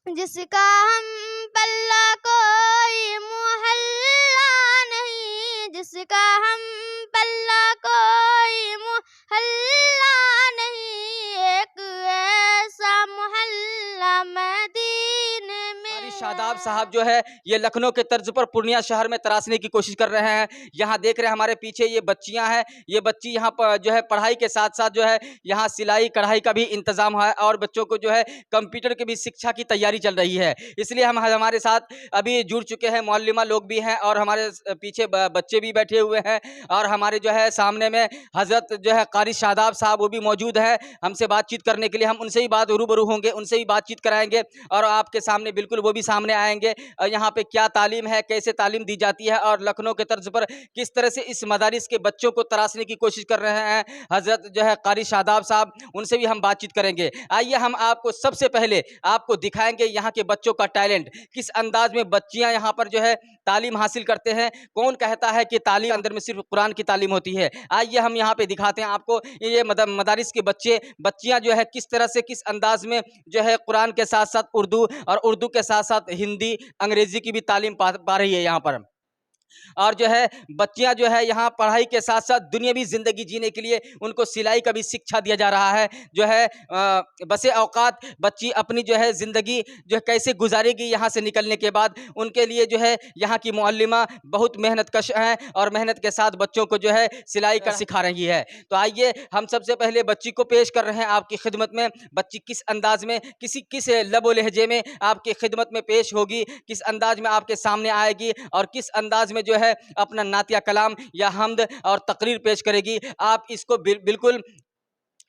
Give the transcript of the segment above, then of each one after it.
जिसका हम पल्ला कोई मोहल्ला नहीं, जिसका हम पल्ला कोई मोहल्ला नहीं, एक ऐसा मोहल्ला मदीने में। शादाब साहब जो है ये लखनऊ के तर्ज पर पूर्णिया शहर में तराशने की कोशिश कर रहे हैं। यहाँ देख रहे हैं हमारे पीछे ये बच्चियाँ हैं, ये बच्ची यहाँ पर जो है पढ़ाई के साथ साथ जो है यहाँ सिलाई कढ़ाई का भी इंतजाम है और बच्चों को जो है कंप्यूटर की भी शिक्षा की तैयारी चल रही है। इसलिए हम हमारे साथ अभी जुड़ चुके हैं मौलमा लोग भी हैं और हमारे पीछे बच्चे भी बैठे हुए हैं और हमारे जो है सामने में हजरत जो है कारी शादाब साहब वो भी मौजूद है हमसे बातचीत करने के लिए। हम उनसे ही बात रूबरू होंगे, उनसे ही बातचीत कराएंगे और आपके सामने बिल्कुल वो भी सामने आएंगे। यहाँ पे क्या तालीम है, कैसे तालीम दी जाती है और लखनऊ के तर्ज पर किस तरह से इस मदारिस के बच्चों को तराशने की कोशिश कर रहे हैं हजरत जो है कारी शादाब साहब, उनसे भी हम बातचीत करेंगे। आइए हम आपको सबसे पहले आपको दिखाएंगे यहाँ के बच्चों का टैलेंट, किस अंदाज में बच्चियाँ यहाँ पर जो है तालीम हासिल करते हैं। कौन कहता है कि तालीम अंदर में सिर्फ कुरान की तालीम होती है। आइए हम यहाँ पे दिखाते हैं आपको ये मदारिस के बच्चियाँ जो है किस तरह से किस अंदाज में जो है कुरान के साथ साथ उर्दू और उर्दू के साथ साथ हिंदी अंग्रेजी की भी तालीम पा रही है यहाँ पर। और जो है बच्चियां जो है यहाँ पढ़ाई के साथ साथ दुनियावी ज़िंदगी जीने के लिए उनको सिलाई का भी शिक्षा दिया जा रहा है। जो है बसे औकात बच्ची अपनी जो है ज़िंदगी जो है कैसे गुजारेगी यहाँ से निकलने के बाद, उनके लिए जो है यहाँ की मुअल्लिमा बहुत मेहनतकश हैं और मेहनत के साथ बच्चों को जो है सिलाई का सिखा रही है। तो आइए हम सबसे पहले बच्ची को पेश कर रहे हैं आपकी खिदमत में। बच्ची किस अंदाज में किस लबो लहजे में आपकी खिदमत में पेश होगी, किस अंदाज में आपके सामने आएगी और किस अंदाज में जो है अपना नातिया कलाम या हमद और तकरीर पेश करेगी। आप इसको बिल्कुल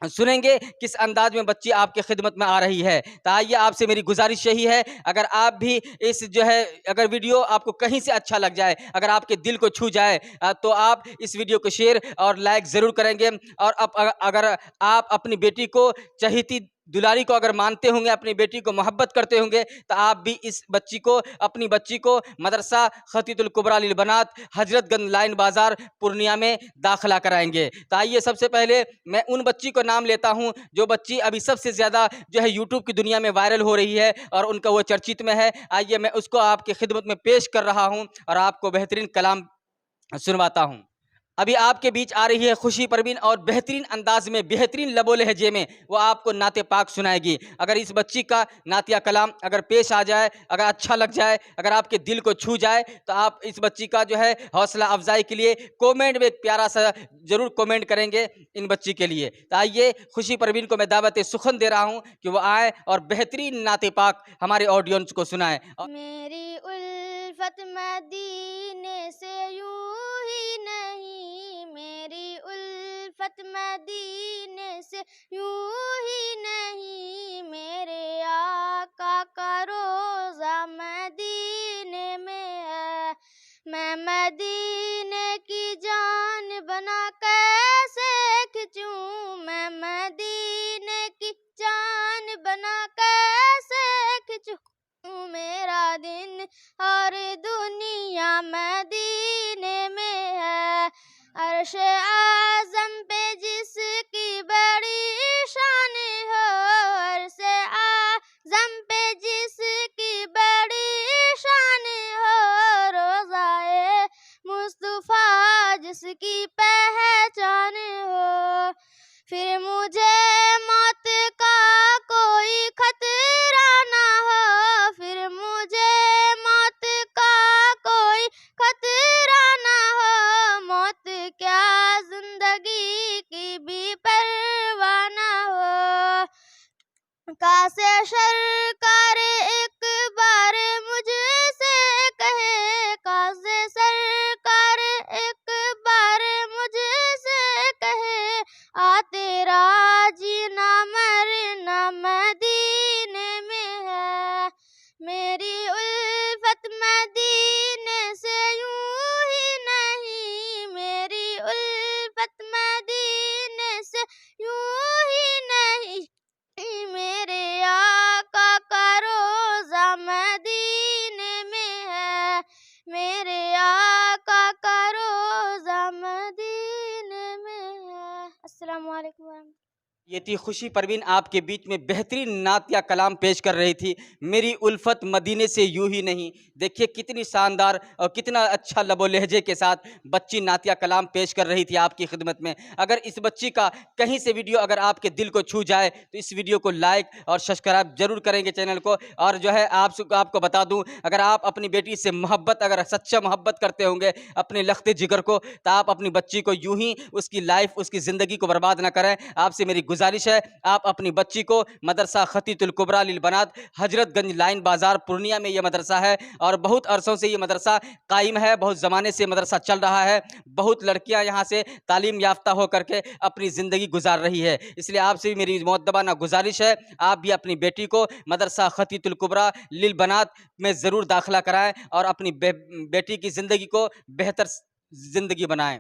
सुनेंगे किस अंदाज में बच्ची आपके खिदमत में आ रही है। तो आइए आपसे मेरी गुजारिश यही है, अगर आप भी इस जो है अगर वीडियो आपको कहीं से अच्छा लग जाए, अगर आपके दिल को छू जाए तो आप इस वीडियो को शेयर और लाइक ज़रूर करेंगे। और अब अगर आप अपनी बेटी को चहीती दुलारी को अगर मानते होंगे, अपनी बेटी को मोहब्बत करते होंगे, तो आप भी इस अपनी बच्ची को मदरसा खतीतुल कुबरा लिल बनात हजरतगंज लाइन बाज़ार पूर्णिया में दाखिला कराएंगे। तो आइए सबसे पहले मैं उन बच्ची को नाम लेता हूं जो बच्ची अभी सबसे ज़्यादा जो है यूट्यूब की दुनिया में वायरल हो रही है और उनका वो चर्चित में है। आइए मैं उसको आपकी खिदमत में पेश कर रहा हूं और आपको बेहतरीन कलाम सुनवाता हूं। अभी आपके बीच आ रही है खुशी परवीन और बेहतरीन अंदाज में बेहतरीन लबो लहजे में वो आपको नाते पाक सुनाएगी। अगर इस बच्ची का नातिया कलाम अगर पेश आ जाए, अगर अच्छा लग जाए, अगर आपके दिल को छू जाए, तो आप इस बच्ची का जो है हौसला अफजाई के लिए कमेंट में एक प्यारा सा ज़रूर कमेंट करेंगे इन बच्ची के लिए। तो आइए खुशी परवीन को मैं दावत सुखन दे रहा हूँ कि वो आए और बेहतरीन नाते पाक हमारे ऑडियंस को सुनाए। मेरी उल्फत मदीने से यूं ही नहीं, मेरी उल्फत मदीने से यूं ही नहीं, मेरे आका का रोज़ा मदीने में है। मैं मदीने की जान बना कैसे खिंचूं, मैं मदीने की जान बना कैसे खिंचूं, मेरा दिन और दुनिया मदीने में है। अर्श आज़म पे जिसकी बड़ी शान हो, अर्श आज़म पे जिसकी बड़ी शान हो, रोज़ाए मुस्तफ़ा जिसकी पहचान हो, फिर मुझे मौत का कोई खतरा ना हो, फिर मुझे मौत ये थी खुशी परवीन आपके बीच में बेहतरीन नात या कलाम पेश कर रही थी। मेरी उल्फत मदीने से यूं ही नहीं। देखिए कितनी शानदार और कितना अच्छा लबो लहजे के साथ बच्ची नात या कलाम पेश कर रही थी आपकी खिदमत में। अगर इस बच्ची का कहीं से वीडियो अगर आपके दिल को छू जाए तो इस वीडियो को लाइक और सब्सक्राइब जरूर करेंगे चैनल को। और जो है आपको बता दूं, अगर आप अपनी बेटी से मोहब्बत, अगर सच्चा मोहब्बत करते होंगे अपने लख्ते जिगर को, तो आप अपनी बच्ची को यूं ही उसकी लाइफ, उसकी ज़िंदगी को बर्बाद ना करें। आपसे मेरी गुजारिश है, आप अपनी बच्ची को मदरसा खतीतुल कुबरा लिल बनात, हजरतगंज लाइन बाजार पूर्णिया में ये मदरसा है और बहुत अरसों से ये मदरसा कायम है, बहुत ज़माने से मदरसा चल रहा है। बहुत लड़कियां यहाँ से तालीम याफ्ता होकर के अपनी ज़िंदगी गुजार रही है। इसलिए आपसे भी मेरी मुअद्दबाना गुजारिश है, आप भी अपनी बेटी को मदरसा खतीतुल कुबरा लिल बनात में ज़रूर दाखिला कराएं और अपनी बेटी की ज़िंदगी को बेहतर ज़िंदगी बनाएं।